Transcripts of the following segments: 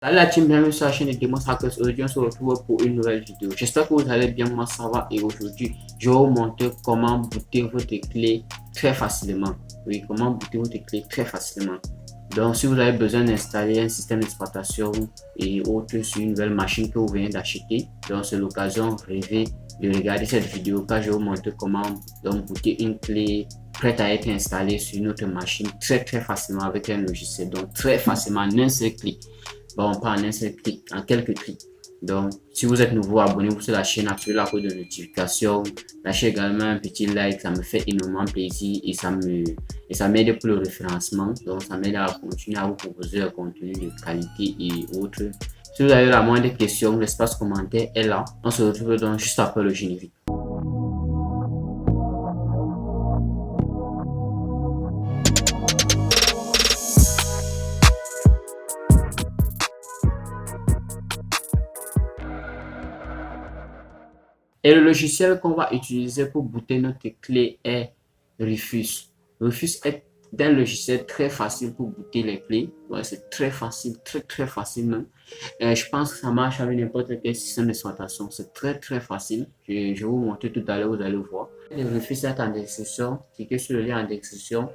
Salut la team, bienvenue sur la chaîne de Demons Hackers. Aujourd'hui, on se retrouve pour une nouvelle vidéo. J'espère que vous allez bien, moi ça va. Et aujourd'hui, je vais vous montrer comment booter votre clé très facilement. Oui, comment booter votre clé très facilement. Donc, si vous avez besoin d'installer un système d'exploitation et autres sur une nouvelle machine que vous venez d'acheter, donc c'est l'occasion rêvée de regarder cette vidéo car je vais vous montrer comment donc booter une clé prête à être installée sur une autre machine très facilement avec un logiciel. Donc, très facilement, en un seul clic. Bon, pas en un seul clic, en quelques clics. Donc, si vous êtes nouveau, abonnez-vous sur la chaîne, activez la cloche de notification, lâchez également un petit like, ça me fait énormément plaisir et ça m'aide pour le référencement. Donc, ça m'aide à continuer à vous proposer un contenu de qualité et autres. Si vous avez la moindre question, l'espace commentaire est là. On se retrouve donc juste après le générique. Et le logiciel qu'on va utiliser pour booter notre clé est Rufus. Rufus est un logiciel très facile pour booter les clés. Ouais, c'est très facile, très facile même. Je pense que ça marche avec n'importe quel système d'exploitation. C'est très facile. Je vais vous montrer tout à l'heure, vous allez voir. Le Rufus est en description. Cliquez sur le lien en description.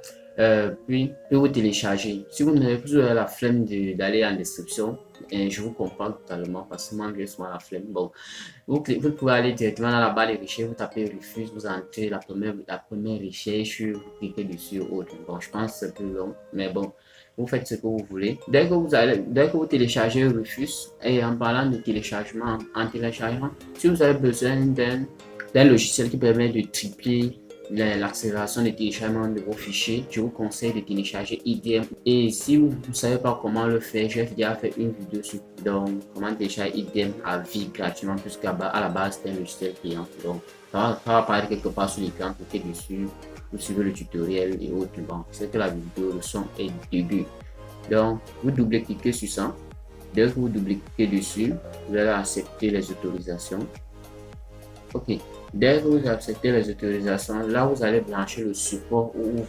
Puis vous télécharger. Si vous n'avez plus la flemme d'aller en description, je vous comprends totalement parce que moi je suis à la flemme. Bon, vous pouvez aller directement dans la barre de recherche, vous tapez Rufus, vous entrez la première recherche, vous cliquez dessus ou autre. Bon, je pense que c'est plus long, mais bon, vous faites ce que vous voulez. Dès que vous téléchargez Rufus, et en parlant de téléchargement, en téléchargement, si vous avez besoin d'un logiciel qui permet de tripler l'accélération de téléchargement de vos fichiers, je vous conseille de télécharger IDM. Et si vous ne savez pas comment le faire, j'ai déjà fait une vidéo sur comment télécharger IDM à vie gratuitement, puisqu'à la base c'est un logiciel client. Donc ça va apparaître quelque part sur l'écran, cliquez dessus, vous suivez le tutoriel et autres. Bon, c'est que la vidéo, le son est dégueu. Donc vous double-cliquez sur ça. Dès que vous double-cliquez dessus, vous allez accepter les autorisations. Ok, dès que vous acceptez les autorisations, là vous allez brancher le support où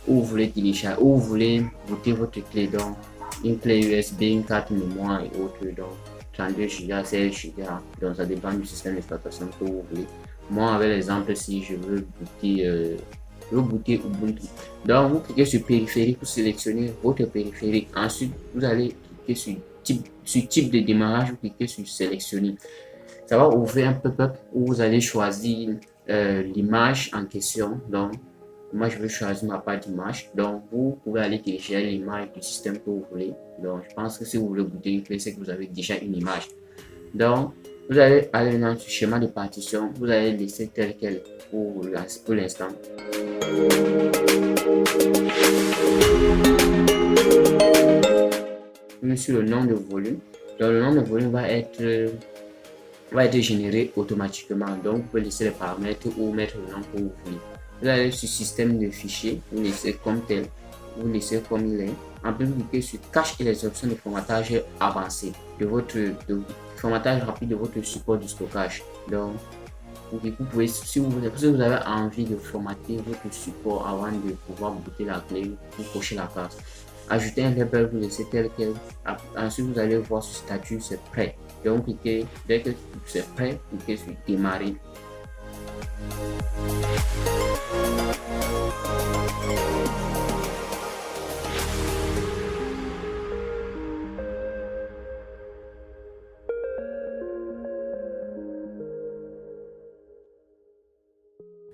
vous voulez télécharger, où vous voulez booter votre clé, donc une clé USB, une carte mémoire et autres, donc 32 Go, 16 Go, donc ça dépend du système d'exploitation que vous voulez. Moi avec l'exemple, si je veux booter Ubuntu, donc vous cliquez sur périphérique pour sélectionner votre périphérique. Ensuite vous allez cliquer sur type de démarrage, vous cliquez sur sélectionner. Ça va ouvrir un pop-up où vous allez choisir l'image en question. Donc, moi, je vais choisir ma part d'image. Donc, vous pouvez aller télécharger l'image du système que vous voulez. Donc, je pense que si vous voulez booter une clé, c'est que vous avez déjà une image. Donc, vous allez aller dans le schéma de partition. Vous allez laisser tel quel pour l'instant. Sur le nom de volume. Donc, le nom de volume va être généré automatiquement. Donc, vous pouvez laisser les paramètres ou mettre le nom que vous voulez. Vous allez sur système de fichiers, vous laissez comme tel, vous laissez comme il est. En plus, vous cliquez sur cache et les options de formatage avancé de formatage rapide de votre support de stockage. Donc, vous pouvez, si vous avez envie de formater votre support avant de pouvoir booter la clé, vous cochez la case. Ajouter un label, vous laissez tel quel. Ensuite, vous allez voir sur statut, c'est prêt. Donc, cliquez, dès que c'est prêt, cliquez sur démarrer.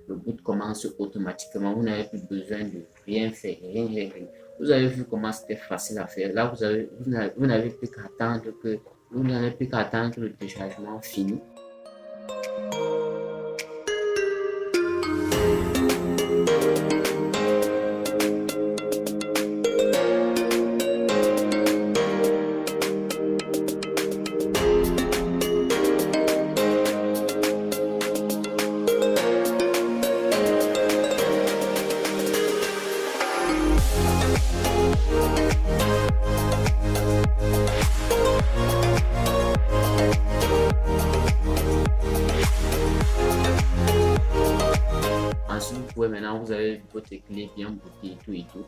Le boot commence automatiquement. Vous n'avez plus besoin de rien faire, rien. Vous avez vu comment c'était facile à faire. Là, vous n'avez plus qu'à attendre que le téléchargement finisse. Maintenant vous avez votre clé bien bootée et tout.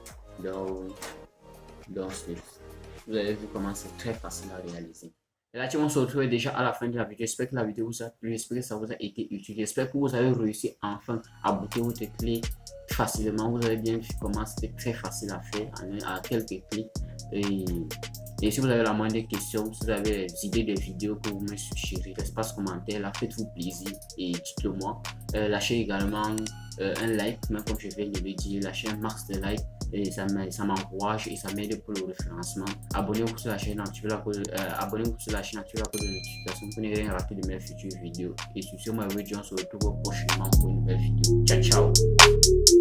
Donc Vous avez vu comment c'est très facile à réaliser. Et là, on se retrouve déjà à la fin de la vidéo. J'espère que la vidéo vous a plu. J'espère que ça vous a été utile. J'espère que vous avez réussi enfin à booter votre clé facilement. Vous avez bien vu comment c'était très facile à faire à quelques clics. Et si vous avez la moindre question, si vous avez des idées de vidéos que vous me suggérez, l'espace commentaire, là, faites-vous plaisir et dites-le moi. Lâchez également un like, même comme je viens de le dire, lâchez un max de like. Et ça m'encourage et ça m'aide pour le référencement. Abonnez-vous sur la chaîne, abonnez-vous sur la chaîne, activez la cloche de notification pour ne rien rater de mes futures vidéos. Et sur ce, moi, on se retrouve prochainement pour une nouvelle vidéo. Ciao, ciao!